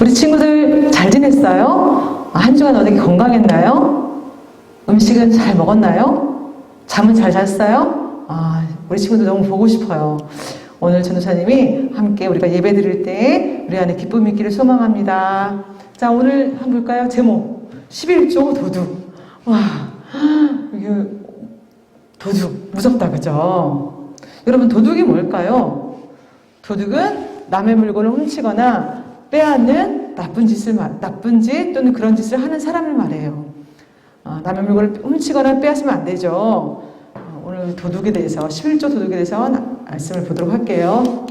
우리 친구들 잘 지냈어요? 한 주간 어떻게 건강했나요? 음식은 잘 먹었나요? 잠은 잘 잤어요? 우리 친구들 너무 보고 싶어요. 오늘 전도사님이 함께 우리가 예배 드릴 때 우리 안에 기쁨이 있기를 소망합니다. 자, 오늘 한번 볼까요? 제목 11조 도둑. 와, 이게 도둑 무섭다, 그죠? 여러분, 도둑이 뭘까요? 도둑은 남의 물건을 훔치거나 빼앗는 나쁜 짓 또는 그런 짓을 하는 사람을 말해요. 남의 물건을 훔치거나 빼앗으면 안 되죠. 오늘 도둑에 대해서 11조 도둑에 대해서 말씀을 보도록 할게요.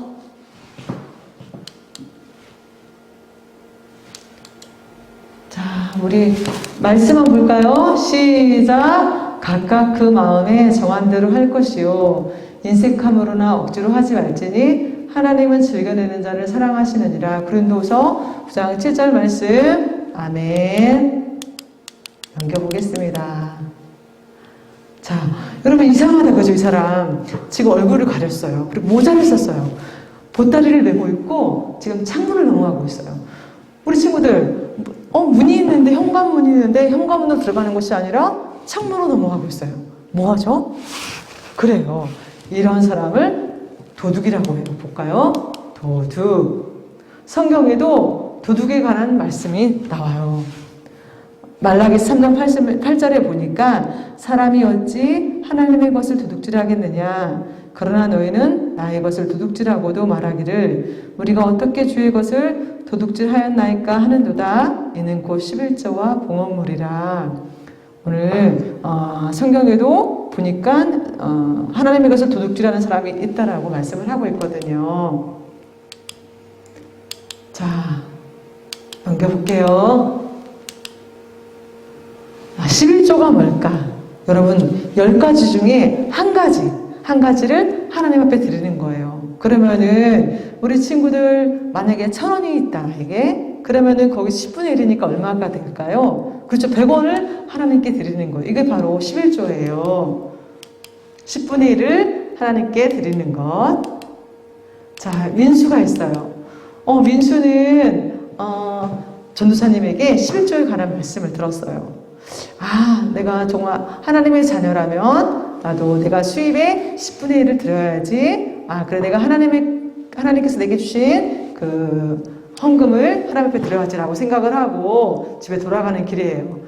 자, 우리 말씀 한번 볼까요? 시작. 각각 그 마음에 정한 대로 할 것이요 인색함으로나 억지로 하지 말지니 하나님은 즐겨내는 자를 사랑하시느니라. 고린도서 9장 7절 말씀. 아멘. 넘겨보겠습니다. 자, 여러분 이상하다, 그죠? 이 사람 지금 얼굴을 가렸어요. 그리고 모자를 썼어요. 보따리를 메고 있고 지금 창문을 넘어가고 있어요. 우리 친구들 문이 있는데, 현관문이 있는데 현관문으로 들어가는 것이 아니라 창문으로 넘어가고 있어요. 뭐하죠? 그래요. 이런 사람을 도둑이라고 해요. 볼까요? 도둑. 성경에도 도둑에 관한 말씀이 나와요. 말라기서 3장 8절에 보니까 사람이 어찌 하나님의 것을 도둑질하겠느냐. 그러나 너희는 나의 것을 도둑질하고도 말하기를 우리가 어떻게 주의 것을 도둑질하였나이까 하는도다. 이는 곧 11조와 봉헌물이라. 오늘 성경에도 보니까 하나님의 것을 도둑질하는 사람이 있다라고 말씀을 하고 있거든요. 자, 넘겨볼게요. 11조가 뭘까? 여러분, 10가지 중에 한 가지를 하나님 앞에 드리는 거예요. 그러면은 우리 친구들 만약에 1,000원이 있다, 나에게. 그러면은 거기 10분의 1이니까 얼마가 될까요? 그렇죠. 100원을 하나님께 드리는 거예요. 이게 바로 11조예요. 10분의 1을 하나님께 드리는 것. 자, 민수가 있어요. 민수는 전도사님에게 11조에 관한 말씀을 들었어요. 내가 정말 하나님의 자녀라면 나도 내가 수입의 10분의 1을 드려야지. 그래, 내가 하나님께서 내게 주신 그 헌금을 하나님 앞에 드려야지라고 생각을 하고 집에 돌아가는 길이에요.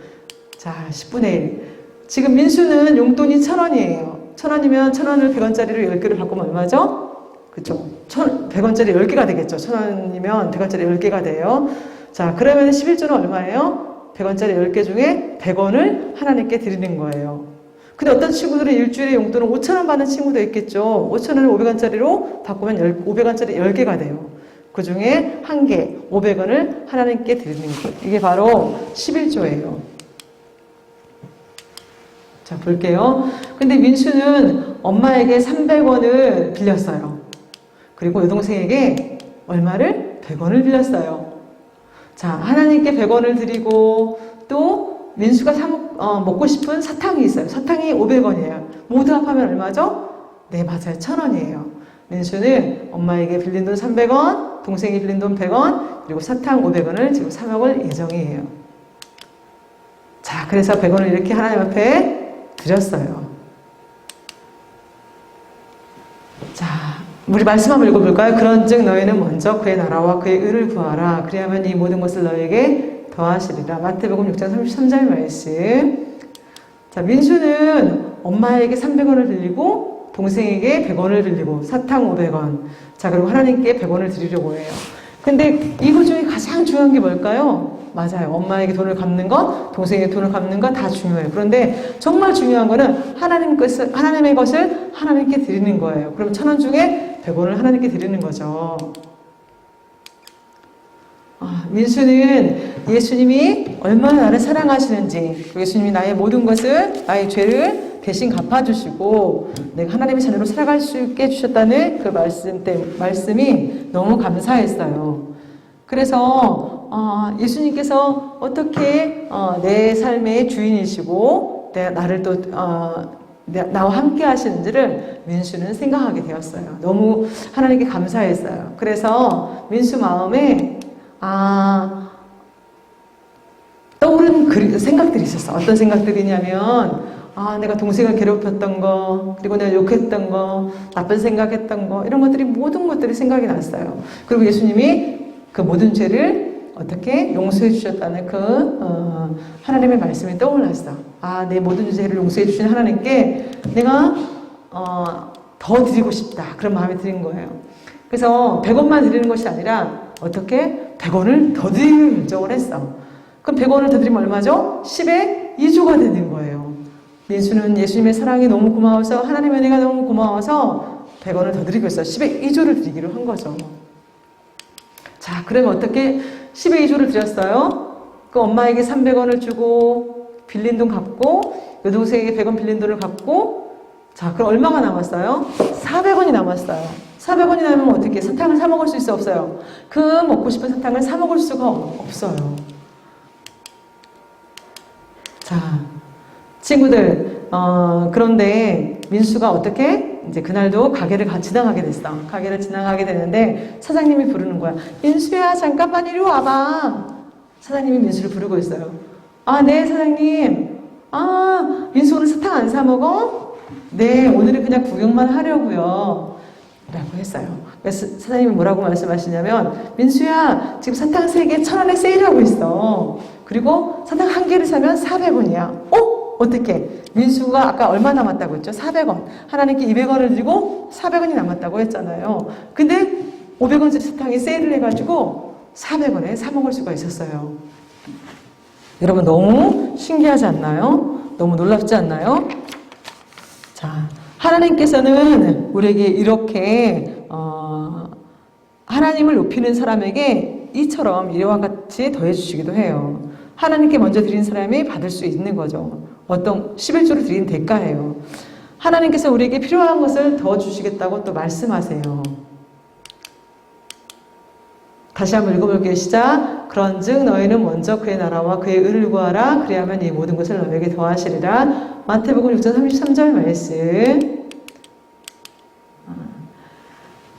자, 10분의 1. 지금 민수는 용돈이 1,000원이에요. 1,000원이면 1,000원을 100원짜리로 10개를 바꾸면 얼마죠? 그쵸? 100원짜리 10개가 되겠죠. 1,000원이면 100원짜리 10개가 돼요. 자, 그러면 11조는 얼마예요? 100원짜리 10개 중에 100원을 하나님께 드리는 거예요. 근데 어떤 친구들은 일주일에 용돈을 5,000원 받는 친구도 있겠죠. 5,000원을 500원짜리로 바꾸면 500원짜리 10개가 돼요. 그 중에 한 개, 500원을 하나님께 드리는 거예요. 이게 바로 11조예요. 자, 볼게요. 근데 민수는 엄마에게 300원을 빌렸어요. 그리고 여동생에게 얼마를? 100원을 빌렸어요. 자, 하나님께 100원을 드리고 또 민수가 먹고 싶은 사탕이 있어요. 사탕이 500원이에요. 모두 합하면 얼마죠? 네, 맞아요. 1,000원이에요. 민수는 엄마에게 빌린 돈 300원, 동생이 빌린 돈 100원, 그리고 사탕 500원을 지금 사 먹을 예정이에요. 자, 그래서 100원을 이렇게 하나님 앞에 드렸어요. 자, 우리 말씀 한번 읽어볼까요? 그런즉 너희는 먼저 그의 나라와 그의 의를 구하라. 그리하면 이 모든 것을 너희에게 더하시리라. 마태복음 6장 33절 말씀. 자, 민수는 엄마에게 300원을 빌리고 동생에게 100원을 빌리고 사탕 500원. 자, 그리고 하나님께 100원을 드리려고 해요. 근데 이거 중에 가장 중요한 게 뭘까요? 맞아요. 엄마에게 돈을 갚는 것, 동생에게 돈을 갚는 것 다 중요해요. 그런데 정말 중요한 거는 하나님의 것을 하나님께 드리는 거예요. 그럼 1,000원 중에 100원을 하나님께 드리는 거죠. 민수는 예수님이 얼마나 나를 사랑하시는지, 예수님이 나의 모든 것을, 나의 죄를 대신 갚아주시고 내가 하나님의 자녀로 살아갈 수 있게 해주셨다는 그 말씀이 너무 감사했어요. 그래서 예수님께서 어떻게 내 삶의 주인이시고 나를 또 나와 함께 하시는지를 민수는 생각하게 되었어요. 너무 하나님께 감사했어요. 그래서 민수 마음에 떠오른 생각들이 있었어. 어떤 생각들이냐면, 내가 동생을 괴롭혔던 거, 그리고 내가 욕했던 거, 나쁜 생각했던 거, 이런 것들이 모든 것들이 생각이 났어요. 그리고 예수님이 그 모든 죄를 어떻게 용서해 주셨다는 하나님의 말씀이 떠올랐어. 내 모든 죄를 용서해 주신 하나님께 내가 더 드리고 싶다. 그런 마음이 드는 거예요. 그래서 100원만 드리는 것이 아니라 어떻게 100원을 더 드리는 결정을 했어. 그럼 100원을 더 드리면 얼마죠? 10의 2조가 되는 거예요. 민수는 예수님의 사랑이 너무 고마워서, 하나님의 은혜가 너무 고마워서 100원을 더 드리고 있어. 10의 2조를 드리기로 한 거죠. 자, 그러면 어떻게 10의 2조를 드렸어요? 그 엄마에게 300원을 주고 빌린 돈 갚고 여동생에게 100원 빌린 돈을 갚고, 자, 그럼 얼마가 남았어요? 400원이 남았어요. 400원이 남으면 어떻게 사탕을 사 먹을 수 있어, 없어요? 그 먹고 싶은 사탕을 사 먹을 수가 없어요. 자, 친구들, 그런데 민수가 어떻게 이제 그날도 가게를 지나가게 됐어. 가게를 지나가게 되는데 사장님이 부르는 거야. 민수야, 잠깐만 이리 와봐. 사장님이 민수를 부르고 있어요. 네, 사장님. 민수 오늘 사탕 안 사 먹어? 네, 오늘은 그냥 구경만 하려고요. 라고 했어요. 그래서 사장님이 뭐라고 말씀하시냐면, 민수야, 지금 사탕 3개 1,000원에 세일하고 있어. 그리고 사탕 1개를 사면 400원이야. 어떻게? 민수가 아까 얼마 남았다고 했죠? 400원. 하나님께 200원을 드리고 400원이 남았다고 했잖아요. 근데 500원짜리 사탕이 세일을 해가지고 400원에 사 먹을 수가 있었어요. 여러분 너무 신기하지 않나요? 너무 놀랍지 않나요? 자, 하나님께서는 우리에게 이렇게 하나님을 높이는 사람에게 이처럼 이와 같이 더해 주시기도 해요. 하나님께 먼저 드린 사람이 받을 수 있는 거죠. 어떤 11조를 드린 대가예요. 하나님께서 우리에게 필요한 것을 더 주시겠다고 또 말씀하세요. 다시 한번 읽어볼게요. 시작. 그런즉 너희는 먼저 그의 나라와 그의 의를 구하라. 그리하면 이 모든 것을 너희에게 더하시리라. 마태복음 6장 33절 말씀.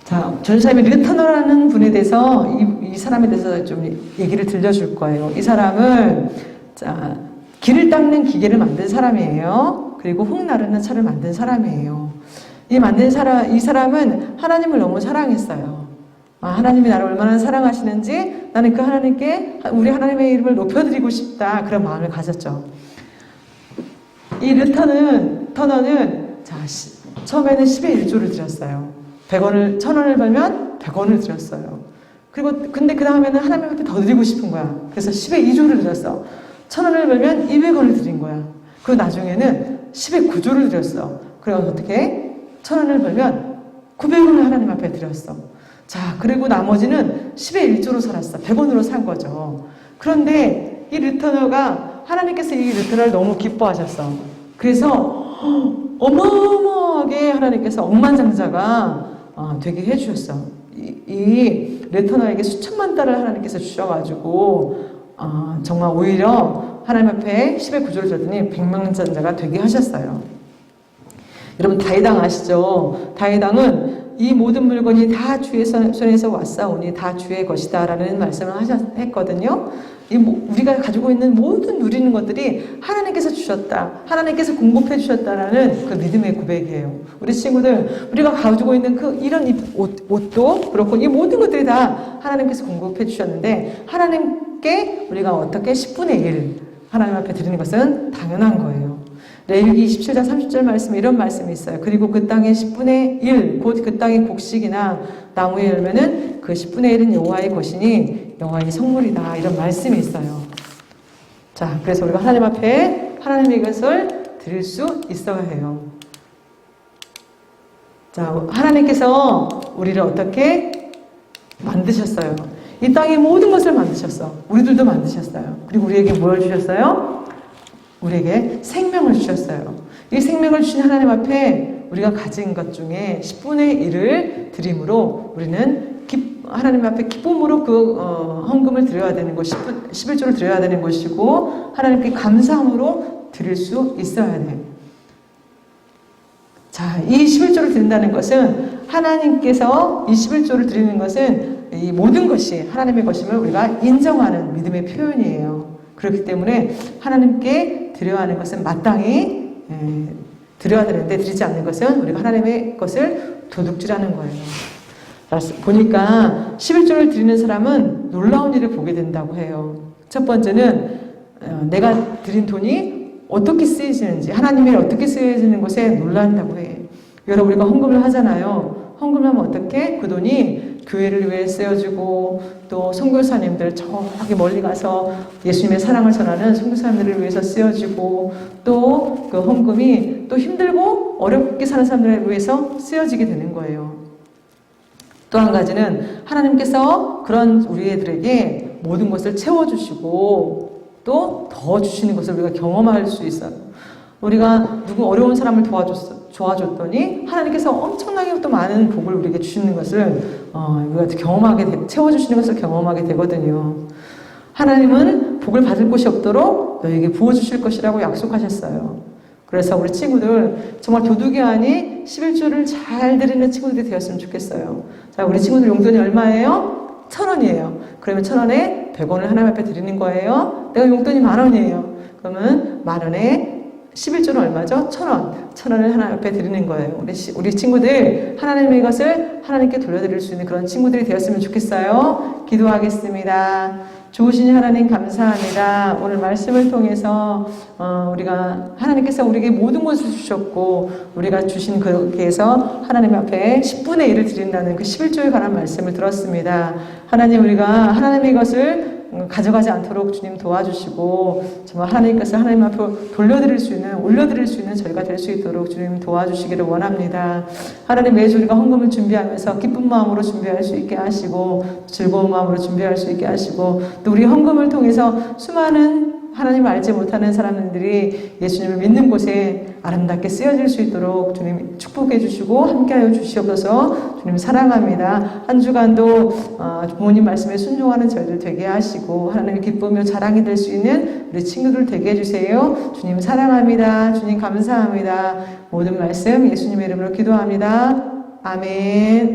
자, 전사님이 르터너라는 분에 대해서 이 사람에 대해서 좀 얘기를 들려줄 거예요. 이 사람은 길을 닦는 기계를 만든 사람이에요. 그리고 흙 나르는 차를 만든 사람이에요. 이 사람은 하나님을 너무 사랑했어요. 하나님이 나를 얼마나 사랑하시는지 나는 그 하나님께 우리 하나님의 이름을 높여드리고 싶다. 그런 마음을 가졌죠. 이 터너는 처음에는 10의 1조를 드렸어요. 1,000원을 벌면 100원을 드렸어요. 근데 그 다음에는 하나님 앞에 더 드리고 싶은 거야. 그래서 10의 2조를 드렸어. 1,000원을 벌면 200원을 드린 거야. 그 나중에는 10의 9조를 드렸어. 그래서 어떻게? 1,000원을 벌면 900원을 하나님 앞에 드렸어. 자, 그리고 나머지는 10의 1조로 살았어. 100원으로 산 거죠. 그런데 이 르터너가 하나님께서 이 르터너를 너무 기뻐하셨어. 그래서 어마어마하게 하나님께서 억만장자가 되게 해주셨어. 이 르터너에게 수천만 달을 하나님께서 주셔가지고 정말 오히려 하나님 앞에 10의 9조를 줬더니 백만장자가 되게 하셨어요. 여러분 다이당 아시죠? 다이당은 이 모든 물건이 다 주의 손에서 왔사오니 다 주의 것이다 라는 말씀을 했거든요. 우리가 가지고 있는 모든 누리는 것들이 하나님께서 주셨다, 하나님께서 공급해 주셨다라는 그 믿음의 고백이에요. 우리 친구들, 우리가 가지고 있는 이런 옷도 그렇고 이 모든 것들이 다 하나님께서 공급해 주셨는데 하나님께 우리가 어떻게 10분의 1 하나님 앞에 드리는 것은 당연한 거예요. 레위기 27장 30절 말씀에 이런 말씀이 있어요. 그리고 그 땅의 10분의 1, 곧 그 땅의 곡식이나 나무의 열매는 그 10분의 1은 여호와의 것이니 여호와의 성물이다. 이런 말씀이 있어요. 자, 그래서 우리가 하나님 앞에 하나님의 것을 드릴 수 있어야 해요. 자, 하나님께서 우리를 어떻게 만드셨어요? 이 땅의 모든 것을 만드셨어. 우리들도 만드셨어요. 그리고 우리에게 뭘 주셨어요? 우리에게 생명을 주셨어요. 이 생명을 주신 하나님 앞에 우리가 가진 것 중에 10분의 1을 드림으로 우리는 하나님 앞에 기쁨으로 헌금을 드려야 되는 것, 11조를 드려야 되는 것이고 하나님께 감사함으로 드릴 수 있어야 돼. 자, 이 11조를 드린다는 것은 하나님께서 이 11조를 드리는 것은 이 모든 것이 하나님의 것임을 우리가 인정하는 믿음의 표현이에요. 그렇기 때문에 하나님께 드려야 하는 것은 마땅히 드려야 되는데 드리지 않는 것은 우리가 하나님의 것을 도둑질하는 거예요. 보니까 11조를 드리는 사람은 놀라운 일을 보게 된다고 해요. 첫 번째는 내가 드린 돈이 어떻게 쓰여지는지, 하나님이 어떻게 쓰여지는 것에 놀란다고 해. 여러분, 우리가 헌금을 하잖아요. 헌금을 하면 어떻게? 그 돈이 교회를 위해 쓰여지고, 또 선교사님들 저기 멀리 가서 예수님의 사랑을 전하는 선교사님들을 위해서 쓰여지고, 또 그 헌금이 또 힘들고 어렵게 사는 사람들을 위해서 쓰여지게 되는 거예요. 또 한 가지는 하나님께서 그런 우리 애들에게 모든 것을 채워주시고 또 더 주시는 것을 우리가 경험할 수 있어요. 우리가 누구 어려운 사람을 도와줬더니 하나님께서 엄청나게 또 많은 복을 우리에게 주시는 것을 우리가 채워주시는 것을 경험하게 되거든요. 하나님은 복을 받을 곳이 없도록 너에게 부어주실 것이라고 약속하셨어요. 그래서 우리 친구들 정말 도둑이 아닌 11조를 잘 드리는 친구들이 되었으면 좋겠어요. 자, 우리 친구들 용돈이 얼마예요? 1,000원이에요. 그러면 1,000원에 100원을 하나님 앞에 드리는 거예요. 내가 용돈이 10,000원이에요. 그러면 10,000원에 11조는 얼마죠? 1,000원. 1,000원을 하나님 앞에 드리는 거예요. 우리 친구들 하나님의 것을 하나님께 돌려드릴 수 있는 그런 친구들이 되었으면 좋겠어요. 기도하겠습니다. 좋으신 하나님 감사합니다. 오늘 말씀을 통해서 우리가 하나님께서 우리에게 모든 것을 주셨고 우리가 주신 거기에서 하나님 앞에 10분의 1을 드린다는 그 11조에 관한 말씀을 들었습니다. 하나님, 우리가 하나님의 것을 가져가지 않도록 주님 도와주시고 정말 하나님께서 하나님 앞에 올려드릴 수 있는 저희가 될 수 있도록 주님 도와주시기를 원합니다. 하나님, 매주 우리가 헌금을 준비하면서 기쁜 마음으로 준비할 수 있게 하시고 즐거운 마음으로 준비할 수 있게 하시고 또 우리 헌금을 통해서 수많은 하나님을 알지 못하는 사람들이 예수님을 믿는 곳에 아름답게 쓰여질 수 있도록 주님 축복해 주시고 함께하여 주시옵소서. 주님 사랑합니다. 한 주간도 부모님 말씀에 순종하는 저희들 되게 하시고 하나님의 기쁨이요 자랑이 될 수 있는 우리 친구들 되게 해주세요. 주님 사랑합니다. 주님 감사합니다. 모든 말씀 예수님의 이름으로 기도합니다. 아멘.